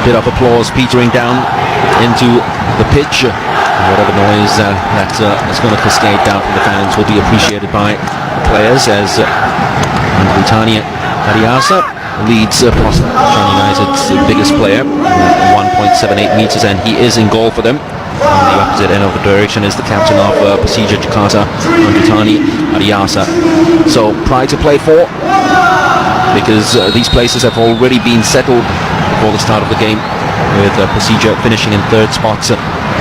bit of applause petering down into the pitch. Whatever noise that's going to cascade down from the fans will be appreciated by the players as Britannia Ariasa leads Shan United's biggest player, 1.78 meters, and he is in goal for them. On the opposite end of the direction is the captain of Persija Jakarta, Britannia Ariasa. So pride to play for, because these places have already been settled before the start of the game, with Persija finishing in third spot,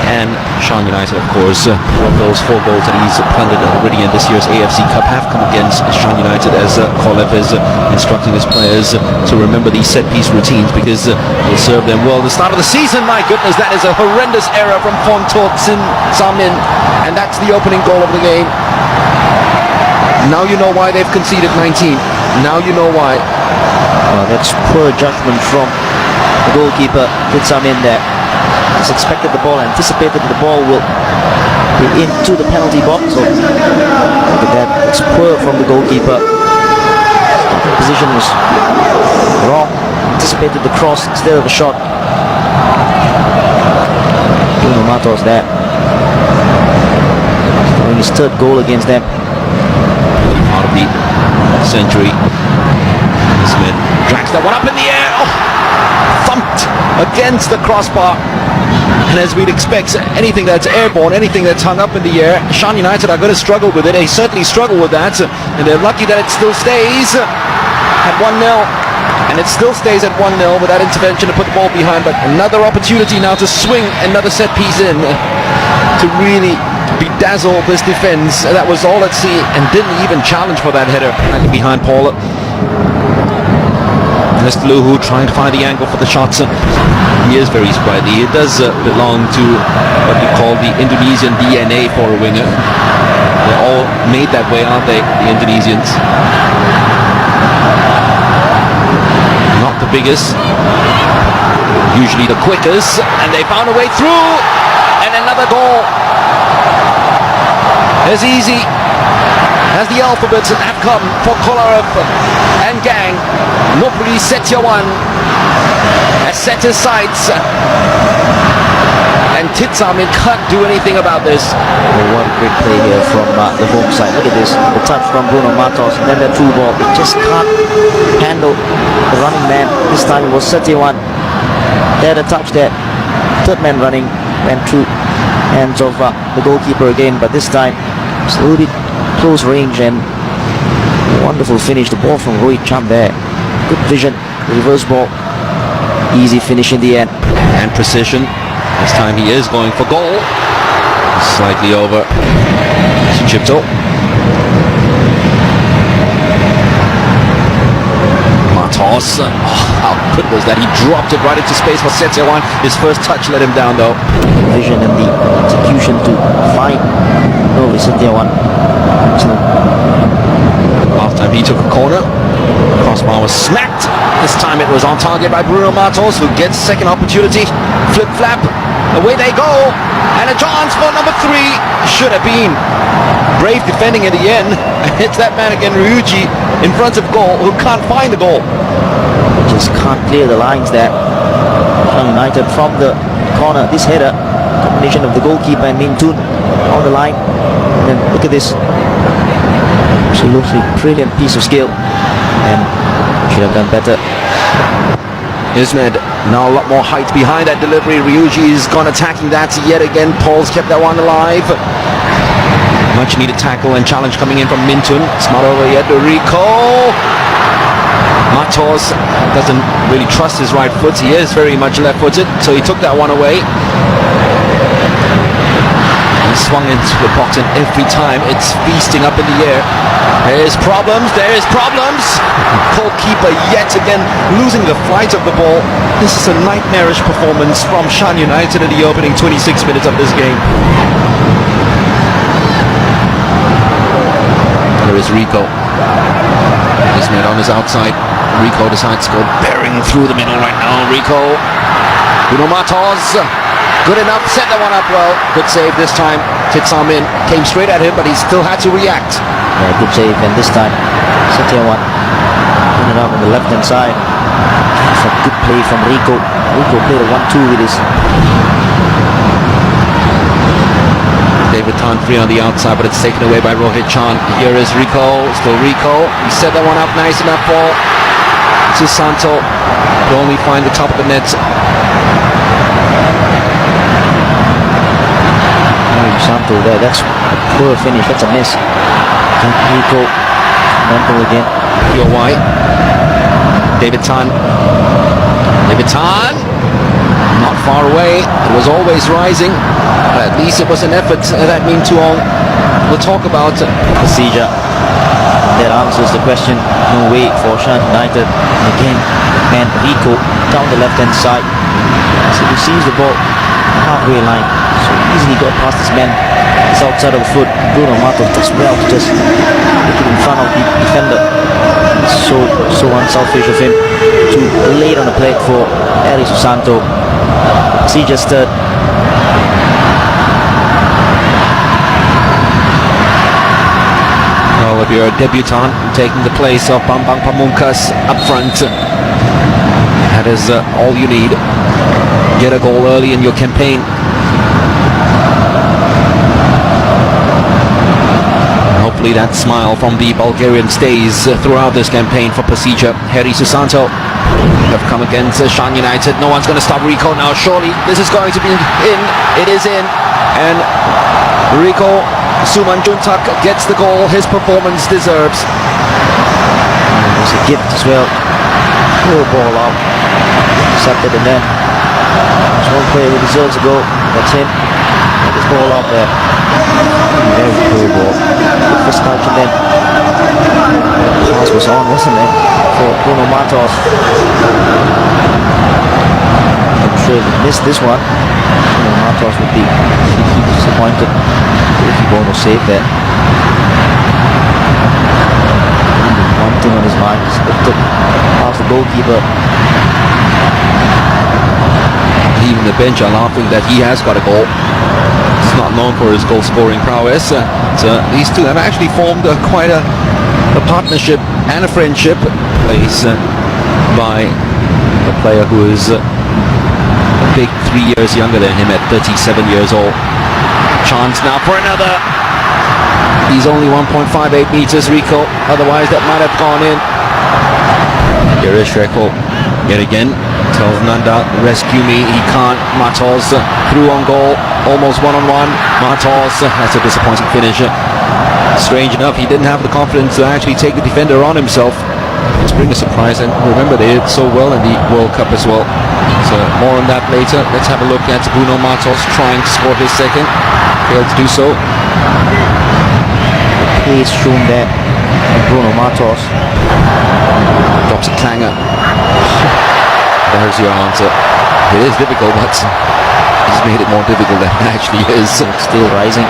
and Shan United, of course, those 4 goals that he's planted already in this year's AFC Cup have come against Shan United, as Kolev is instructing his players to remember these set-piece routines, because they serve them well. The start of the season, my goodness, that is a horrendous error from Samin, and that's the opening goal of the game. Now you know why they've conceded 19. Now you know why. That's poor judgment from the goalkeeper. Samin there. He's expected the ball, anticipated the ball will be into the penalty box. So look at that. It's poor from the goalkeeper. Starting position was wrong. Anticipated the cross instead of the shot. Bruno Matos there. Scoring his 3rd goal against them. Out of the century. Smith drags that one up in the air. Oh, thumped against the crossbar. And as we'd expect, anything that's airborne, anything that's hung up in the air, Shan United are going to struggle with it. They certainly struggle with that, and they're lucky that it still stays at 1-0. And it still stays at 1-0 with that intervention to put the ball behind. But another opportunity now to swing another set piece in, to really bedazzle this defense. That was all at sea, and didn't even challenge for that header. Behind Paul. Luhu trying to find the angle for the shots. He is very sprightly. He does belong to what you call the Indonesian DNA for a winger. They're all made that way, aren't they, the Indonesians? Not the biggest, usually the quickest, and they found a way through, and another goal. As easy as the alphabets have come for Kolarov and gang. Nobody Setiawan has set his sights, and Titsamin can't do anything about this. Oh, what a great play here from the home side. Look at this, the touch from Bruno Matos, and then the through ball. He just can't handle the running man. This time it was Setiawan. There the touch there. 3rd man running, went through hands of the goalkeeper again, but this time it's a little bit close range, and wonderful finish. The ball from Rohit Chand there. Good vision, reverse ball, easy finish in the end. And precision. This time he is going for goal. Slightly over. Chipto. Matos. Oh, how good was that? He dropped it right into space for Setiawan. His first touch let him down though. Vision and the execution to find Setiawan. Last time he took a corner, crossbar was smacked. This time it was on target by Bruno Matos, who gets second opportunity. Flip flap, away they go, and a chance for number 3. Should have been brave defending in the end. It's that man again, Ryuji, in front of goal, who can't find the goal. Just can't clear the lines there. Shan United from the corner. This header, combination of the goalkeeper and Min Tun on the line. And then look at this. Absolutely brilliant piece of skill, and should have done better. Ismed now a lot more height behind that delivery. Ryuji's gone attacking that yet again. Paul's kept that one alive. Much needed tackle and challenge coming in from Mintun. It's not over yet. Rico Matos doesn't really trust his right foot. He is very much left-footed, so he took that one away. Swung into the box, and every time it's feasting up in the air. There's problems. Goalkeeper yet again losing the flight of the ball. This is a nightmarish performance from Shan United in the opening 26 minutes of this game. There is Rico. This man on his outside. Rico decides to go bearing through the middle right now. Rico. Bruno Matos. Good enough, set that one up well. Good save this time. Titsamin came straight at him, but he still had to react. Yeah, good save, and this time Setiawan Ended up on the left hand side. Some good play from Rico. Rico played a 1-2 with his. David Tan free on the outside, but it's taken away by Rohit Shan. Here is Rico, still Rico. He set that one up nice enough for Susanto. Could only find the top of the net. Susanto there, that's a poor finish, that's a miss. Rico, mental again. Your white. David Tan. David Tan. Not far away. It was always rising. But at least it was an effort. That means to all. We'll talk about Persija. That answers the question. No way for Shan United. And again, man Rico down the left hand side. So he sees the ball halfway line. So easily got past his man. It's outside of the foot. Bruno Matos does well to just make it in front of the defender. So unselfish of him to lay it on the plate for Eri Susanto. Persija stirred. Well, if you're a debutant taking the place of Bambang Pamungkas up front, that is all you need. Get a goal early in your campaign. Hopefully that smile from the Bulgarian stays throughout this campaign for Persija. Eri Susanto have come against Shan United. No one's going to stop Rico now. Surely this is going to be in. It is in. And Rico Suman Juntak gets the goal his performance deserves. It was a gift as well. Poor ball out. Intercepted in there. There's one player who deserves a goal. That's him. Get this ball out there. Very poor ball. Good first touch and then the pass was on, wasn't it? For Bruno Matos. I'm sure if he missed this one, Bruno Matos would be disappointed. If he won't save that. One thing on his mind is to pass the goalkeeper. Even the bench are laughing that he has got a goal. He's not known for his goal scoring prowess. These two have actually formed quite a partnership and a friendship. Plays by a player who is a big 3 years younger than him at 37 years old. Chance now for another. He's only 1.58 meters, Rico. Otherwise that might have gone in. Here is Shreko yet again. Tells Nanda, rescue me. He can't. Matos through on goal. Almost one-on-one. Matos, that's a disappointing finish. Strange enough, he didn't have the confidence to actually take the defender on himself. It's bring a surprise, and remember they did so well in the World Cup as well. So more on that later. Let's have a look at Bruno Matos trying to score his second. Failed to do so. The pace shown there from Bruno Matos. Drops a clanger. There's your answer. It is difficult, but he's made it more difficult than it actually is. It's still rising.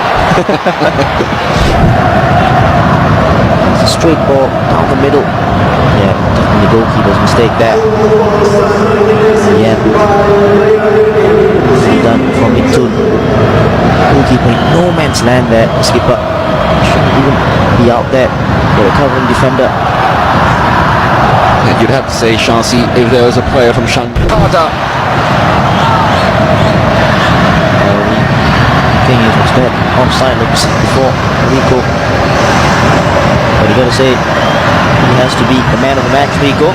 It's a straight ball down the middle. Yeah, definitely goalkeeper's mistake there. Yeah. Done from Mitun. Goalkeeper in no man's land there. The skipper shouldn't even be out there. The recovering defender. You'd have to say, Shansi, if there was a player from Jakarta. I think it was that offside like we said before, Rico. But you gotta say, he has to be the man of the match, Rico.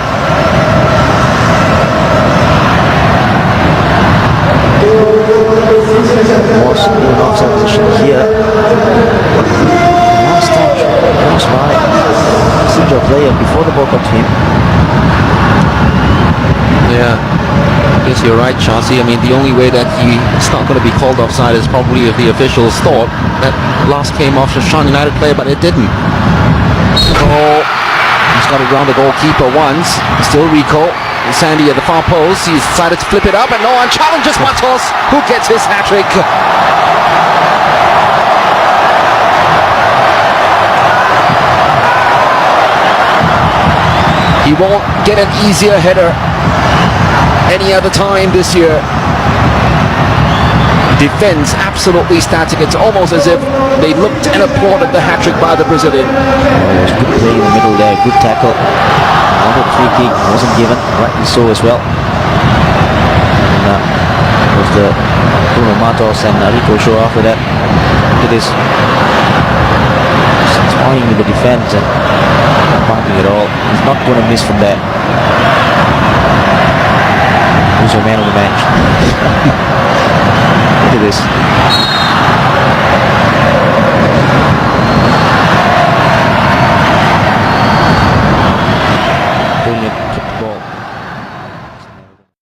Was in an offside position here. Last touch was by Persija player before the ball got to him. Yeah, I guess you're right, Chauncey. I mean, the only way that it's not going to be called offside is probably if the officials thought that last came off the Shan United player, but it didn't. So he's got it around the goalkeeper once. Still Rico. Sandy at the far post. He's decided to flip it up, and no one challenges Matos, who gets his hat-trick. He won't get an easier header any other time this year. Defense absolutely static. It's almost as if they looked and applauded the hat-trick by the Brazilian. It was good play in the middle there, good tackle. Wanted free kick, wasn't given, rightly so as well. And it was the Bruno Matos and Rico show after that. Look at this. Just toying with the defense and not parking at all. He's not going to miss from there. Who's your man of the match? Look at this.